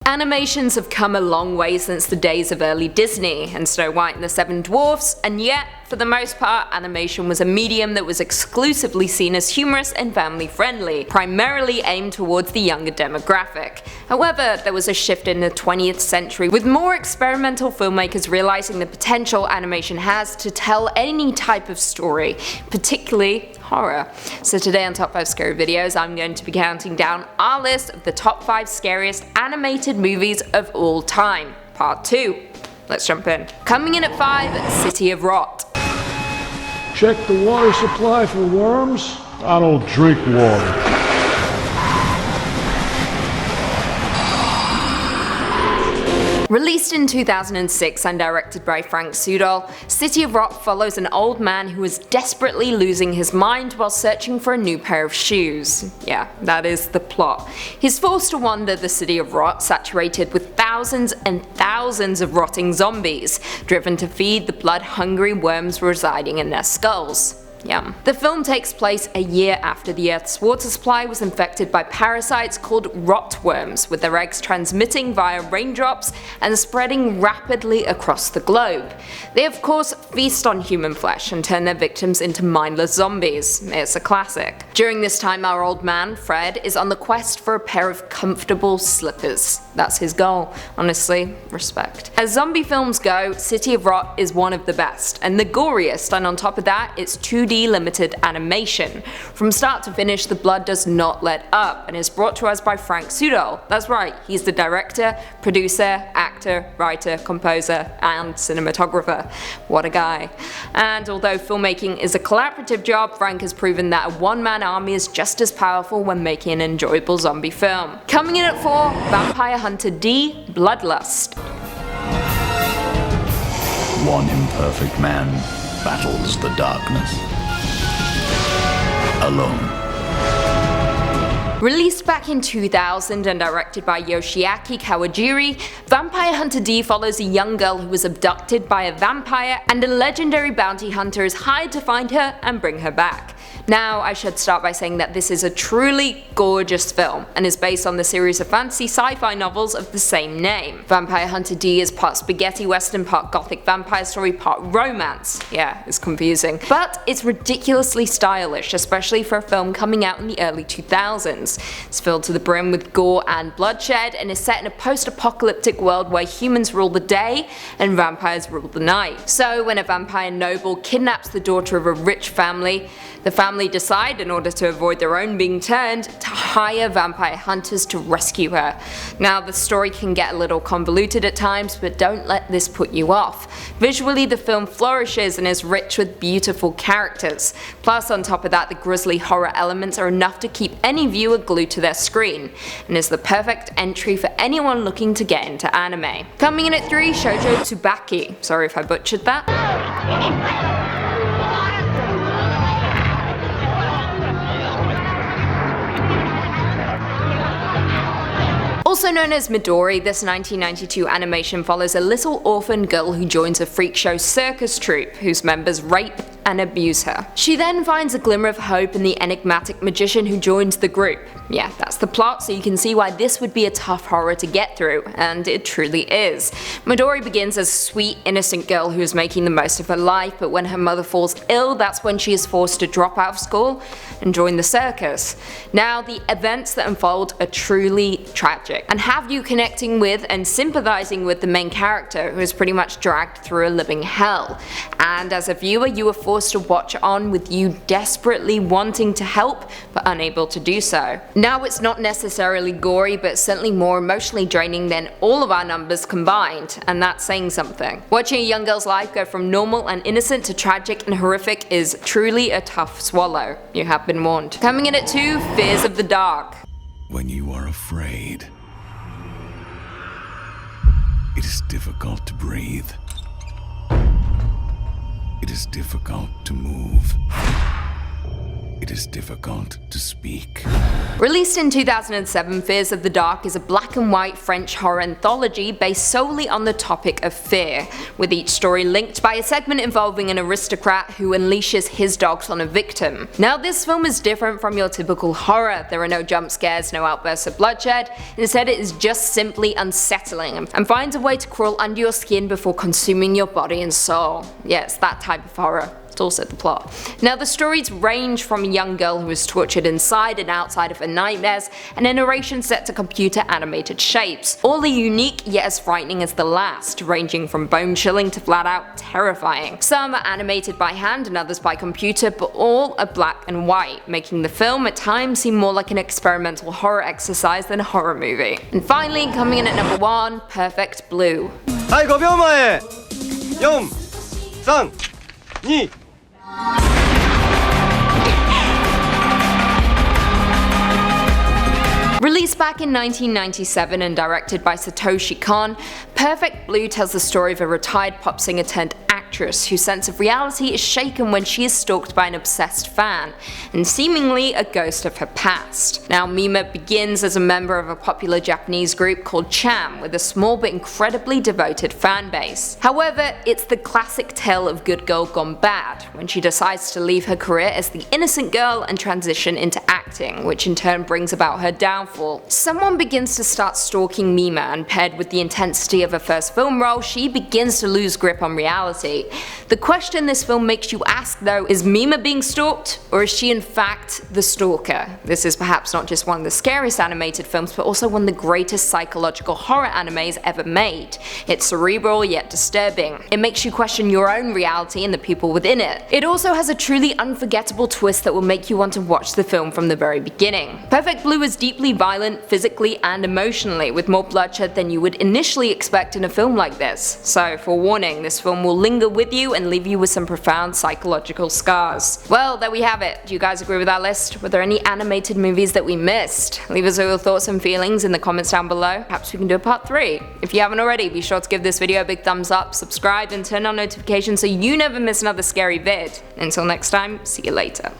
Animations have come a long way since the days of early Disney and Snow White and the Seven Dwarfs, and yet, for the most part, animation was a medium that was exclusively seen as humorous and family friendly, primarily aimed towards the younger demographic. However, there was a shift in the 20th century, with more experimental filmmakers realizing the potential animation has to tell any type of story, particularly horror. So today on Top 5 Scary Videos, I'm going to be counting down our list of the top 5 scariest animated movies of all time, part 2. Let's jump in. Coming in at 5, City of Rot. Check the water supply for worms? I don't drink water. Released in 2006 and directed by Frank Sudol, City of Rot follows an old man who is desperately losing his mind while searching for a new pair of shoes. Yeah, that is the plot. He's forced to wander the city of Rot, saturated with thousands and thousands of rotting zombies, driven to feed the blood-hungry worms residing in their skulls. Yum. The film takes place a year after the Earth's water supply was infected by parasites called rotworms, with their eggs transmitting via raindrops and spreading rapidly across the globe. They of course feast on human flesh and turn their victims into mindless zombies. It's a classic. During this time, our old man, Fred, is on the quest for a pair of comfortable slippers. That's his goal. Honestly, respect. As zombie films go, City of Rot is one of the best, and the goriest, and on top of that, it's 2D limited animation. From start to finish, the blood does not let up, and is brought to us by Frank Sudol. That's right, he's the director, producer, actor, writer, composer, and cinematographer. What a guy. And although filmmaking is a collaborative job, Frank has proven that a one-man army is just as powerful when making an enjoyable zombie film. Coming in at 4, Vampire Hunter D, Bloodlust. One imperfect man battles the darkness alone. Released back in 2000 and directed by Yoshiaki Kawajiri, Vampire Hunter D follows a young girl who is abducted by a vampire, and a legendary bounty hunter is hired to find her and bring her back. Now, I should start by saying that this is a truly gorgeous film, and is based on the series of fantasy sci-fi novels of the same name. Vampire Hunter D is part spaghetti western, part gothic vampire story, part romance. Yeah, it's confusing. But it's ridiculously stylish, especially for a film coming out in the early 2000s. It's filled to the brim with gore and bloodshed, and is set in a post-apocalyptic world where humans rule the day and vampires rule the night. So when a vampire noble kidnaps the daughter of a rich family, the family decide, in order to avoid their own being turned, to hire vampire hunters to rescue her. Now, the story can get a little convoluted at times, but don't let this put you off. Visually, the film flourishes and is rich with beautiful characters. Plus, on top of that, the grisly horror elements are enough to keep any viewer glued to their screen, and is the perfect entry for anyone looking to get into anime. Coming in at 3, Shoujo Tsubaki. Sorry if I butchered that. Also known as Midori, this 1992 animation follows a little orphan girl who joins a freak show circus troupe, whose members rape and abuse her. She then finds a glimmer of hope in the enigmatic magician who joins the group. Yeah, that's the plot, so you can see why this would be a tough horror to get through, and it truly is. Midori begins as a sweet, innocent girl who is making the most of her life, but when her mother falls ill, that's when she is forced to drop out of school and join the circus. Now, the events that unfold are truly tragic, and have you connecting with and sympathizing with the main character, who is pretty much dragged through a living hell. And as a viewer, you are forced to watch on, with you desperately wanting to help but unable to do so. Now, it's not necessarily gory, but certainly more emotionally draining than all of our numbers combined, and that's saying something. Watching a young girl's life go from normal and innocent to tragic and horrific is truly a tough swallow. You have been warned. Coming in at 2, Fears of the Dark. When you are afraid, it is difficult to breathe. It is difficult to move. It is difficult to speak. Released in 2007, Fears of the Dark is a black and white French horror anthology based solely on the topic of fear, with each story linked by a segment involving an aristocrat who unleashes his dogs on a victim. Now, this film is different from your typical horror. There are no jump scares, no outbursts of bloodshed. Instead, it is just simply unsettling and finds a way to crawl under your skin before consuming your body and soul. Yeah, it's that type of horror. Also the plot. Now, the stories range from a young girl who is tortured inside and outside of her nightmares, and a narration set to computer animated shapes. All are unique yet as frightening as the last, ranging from bone chilling to flat out terrifying. Some are animated by hand and others by computer, but all are black and white, making the film at times seem more like an experimental horror exercise than a horror movie. And finally, coming in at number 1, Perfect Blue. はい、5秒前。4、3、2。Released back in 1997 and directed by Satoshi Kon, Perfect Blue tells the story of a retired pop singer turned actress whose sense of reality is shaken when she is stalked by an obsessed fan, and seemingly a ghost of her past. Now, Mima begins as a member of a popular Japanese group called Cham, with a small but incredibly devoted fan base. However, it's the classic tale of good girl gone bad, when she decides to leave her career as the innocent girl and transition into acting, which in turn brings about her downfall. Someone begins to start stalking Mima, and paired with the intensity of her first film role, she begins to lose grip on reality. The question this film makes you ask, though, is Mima being stalked, or is she in fact the stalker? This is perhaps not just one of the scariest animated films, but also one of the greatest psychological horror animes ever made. It's cerebral yet disturbing. It makes you question your own reality and the people within it. It also has a truly unforgettable twist that will make you want to watch the film from the very beginning. Perfect Blue is deeply violent, physically and emotionally, with more bloodshed than you would initially expect in a film like this. So, forewarning, this film will linger with you and leave you with some profound psychological scars. Well, there we have it. Do you guys agree with our list? Were there any animated movies that we missed? Leave us all your thoughts and feelings in the comments down below. Perhaps we can do a part 3. If you haven't already, be sure to give this video a big thumbs up, subscribe and turn on notifications so you never miss another scary vid. Until next time, see you later.